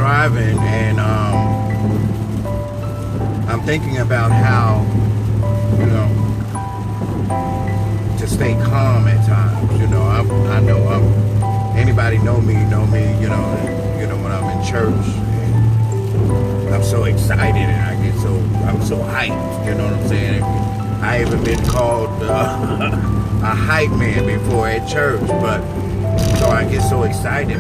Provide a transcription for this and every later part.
driving, and I'm thinking about how, you know, to stay calm at times. You know, I know anybody know me, you know, when I'm in church, and I'm so excited, and I'm so hyped. You know what I'm saying? I even been called a hype man before at church, but so I get so excited.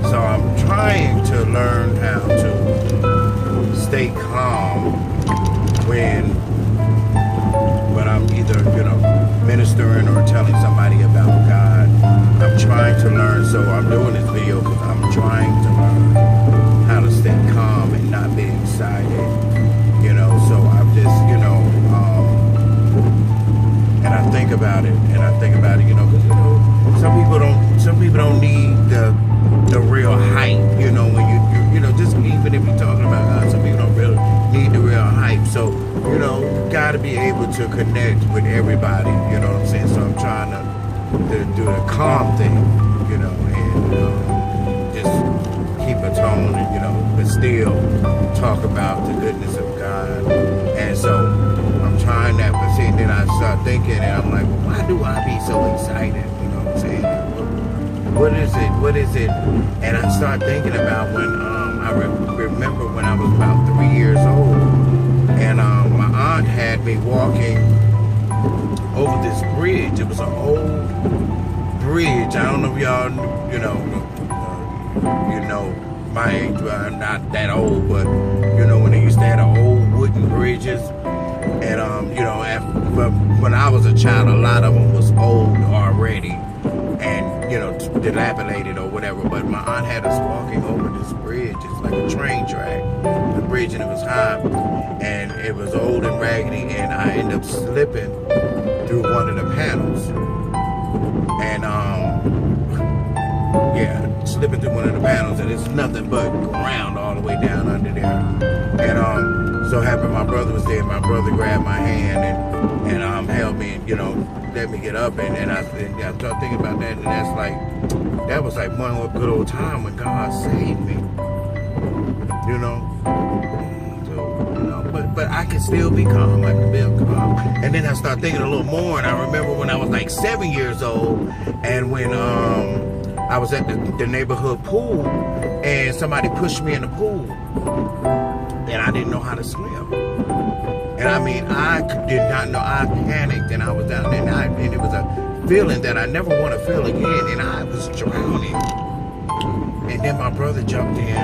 So I'm trying to learn how to stay calm when I'm either, you know, ministering or telling somebody about God. I'm trying to learn, so I'm doing this video because I'm trying to learn how to stay calm and not be excited, you know. So I'm just, you know, and I think about it, you know, because, you know, some people don't need the real hype, you know, when you know, just even if you're talking about God, some people don't really need the real hype. So, you know, you got to be able to connect with everybody, you know what I'm saying? So I'm trying to do the calm thing, you know, and just keep a tone, and, you know, but still talk about the goodness of God. And so I'm trying that, but see, then I start thinking, and I'm like, well, why do I be so excited? You know what I'm saying? What is it? And I start thinking about when I remember when I was about 3 years old, and my aunt had me walking over this bridge. It was an old bridge. I don't know if y'all, you know my age. Well, I'm not that old, but you know, when they used to have the old wooden bridges, and you know, when I was a child, a lot of them was old already, and you know, dilapidated or whatever. But my aunt had us walking over this bridge. It's like a train track, the bridge, and it was high, and it was old and raggedy, and I ended up slipping through one of the panels, and slipping through one of the panels, and it's nothing but ground all the way down under there. And so happened my brother was there. My brother grabbed my hand and held me, and, you know, let me get up, and I started thinking about that, and that was like one good old time when God saved me, you know. So, you know, but I can still be calm. I can be calm. And then I started thinking a little more, and I remember when I was like 7 years old, and when I was at the neighborhood pool, and somebody pushed me in the pool, and I didn't know how to swim. And I mean, I did not know. I panicked, and I was down there, and it was a feeling that I never want to feel again, and I was drowning. And then my brother jumped in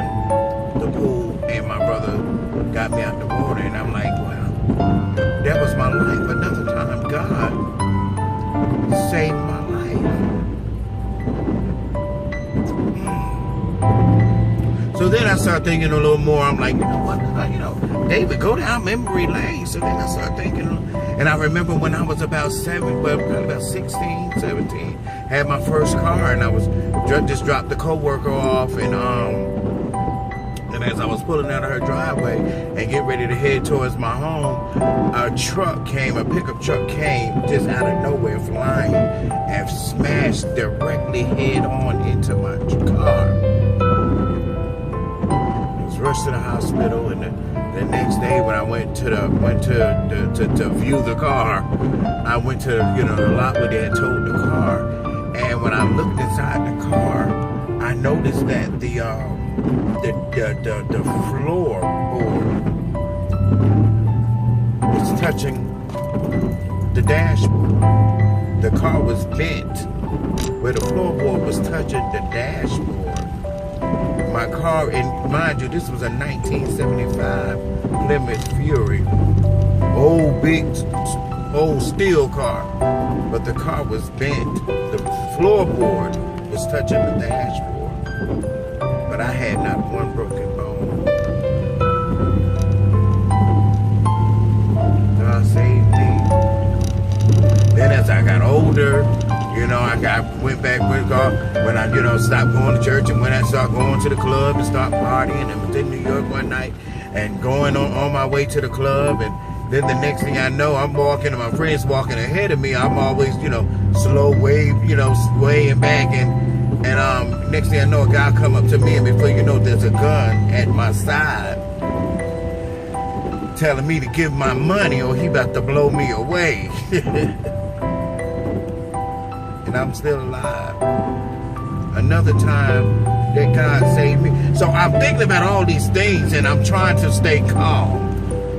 the pool, and my brother got me out the water, and I'm like, wow, that was my life. Another time God saved my life. So then I started thinking a little more. I'm like, you know what, David, go down memory lane. So then I started thinking, and I remember when I was about probably about 16, 17, had my first car, and I was just dropped the co-worker off, and as I was pulling out of her driveway and getting ready to head towards my home, a pickup truck came just out of nowhere flying and smashed directly head on into my car. Rushed to the hospital, and the next day when I went to view the car, I went to, you know, the lot where they had towed the car, and when I looked inside the car, I noticed that the floorboard was touching the dashboard. The car was bent where the floorboard was touching the dashboard. My car, and mind you, this was a 1975 Plymouth Fury, old steel car, but the car was bent. The floorboard was touching the dashboard, but I had not one broken bone. God saved me. Then as I got older, you know, I went back with God when I, you know, stopped going to church, and when I started going to the club and start partying, and was in New York one night and going on my way to the club, and then the next thing I know, I'm walking and my friend's walking ahead of me. I'm always, you know, swaying back, and And next thing I know, a guy come up to me, and before you know, there's a gun at my side telling me to give my money or he about to blow me away. And I'm still alive. Another time that God saved me. So I'm thinking about all these things, and I'm trying to stay calm.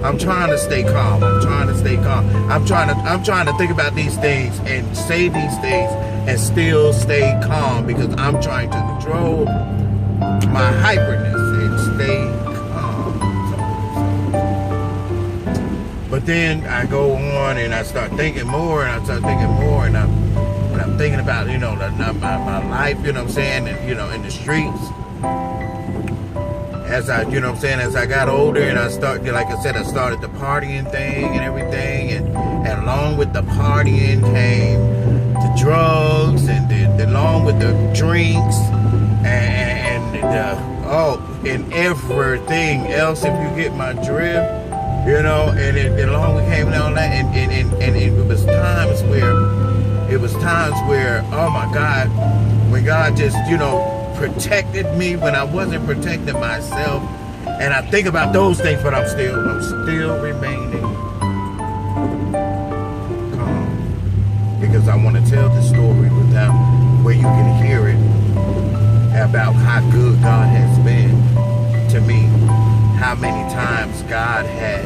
I'm trying to stay calm. I'm trying to stay calm. I'm trying to think about these things and say these things and still stay calm, because I'm trying to control my hyperness and stay calm. But then I go on and I start thinking more, and I'm thinking about, you know, my life, you know what I'm saying, and, you know, in the streets. As I, you know what I'm saying, as I got older and I started, like I said, I started the partying thing and everything, and along with the partying came the drugs, and along with the drinks and everything else, if you get my drift, you know, and along with came all that, and it was times where, oh my God, when God just, you know, protected me when I wasn't protecting myself. And I think about those things, but I'm still remaining calm, because I want to tell the story without, where you can hear it, about how good God has been to me, how many times God had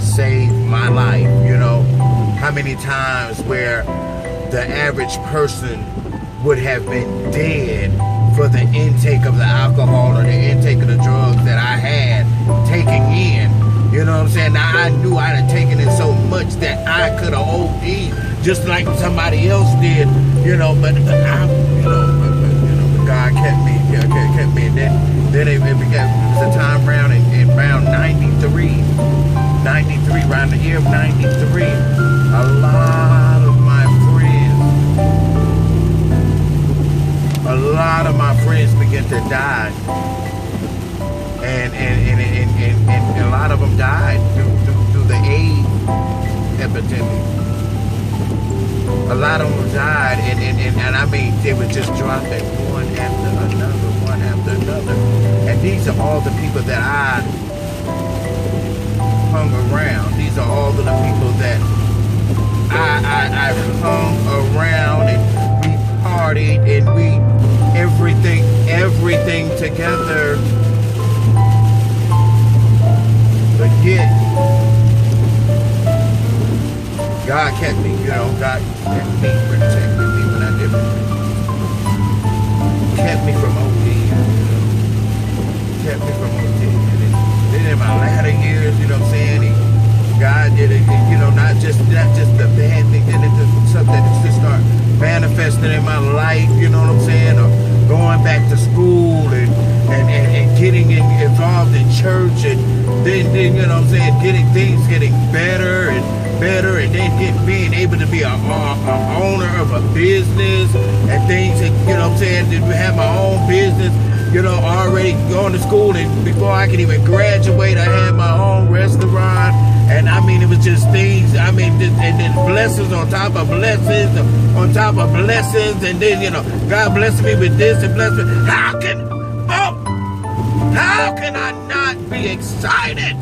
saved my life, you know, how many times where the average person would have been dead for the intake of the alcohol or the intake of the drugs that I had taken in. You know what I'm saying? Now, I knew I had taken in so much that I could have OD'd just like somebody else did, you know, but God kept me, and then it was a time around in around 93, around the year of 93, a lot of my friends began to die, and a lot of them died through the AIDS epidemic. A lot of them died, and I mean, they were just dropping one after another. And these are all the people that I hung around. These are all of the people that I hung around, and we partied, and we everything together. But yet, God kept me, you know, God kept me, protected me when I didn't. Kept me from ODing, kept me from ODing. And then in my latter years, you know what I'm saying, God did it, you know, not just the bad thing, then it's something that just start manifesting in my life, you know what I'm saying, or going back to school and getting involved in church, and then you know what I'm saying, getting better and then being able to be a owner of a business and things, and you know what I'm saying, to have my own business, you know, already going to school, and before I could even graduate, I had my own restaurant. And I mean, it was just things, I mean, and then blessings on top of blessings, on top of blessings, and then, you know, God blessed me with this and blessed me. How can I not be excited?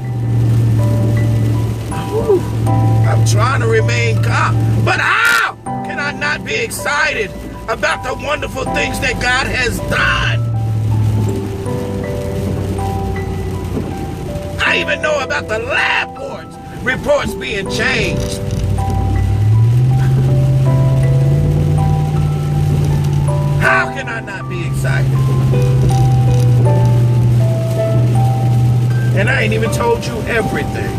Ooh, I'm trying to remain calm, but how can I not be excited about the wonderful things that God has done? I even know about the lab reports being changed. How can I not be excited? And I ain't even told you everything.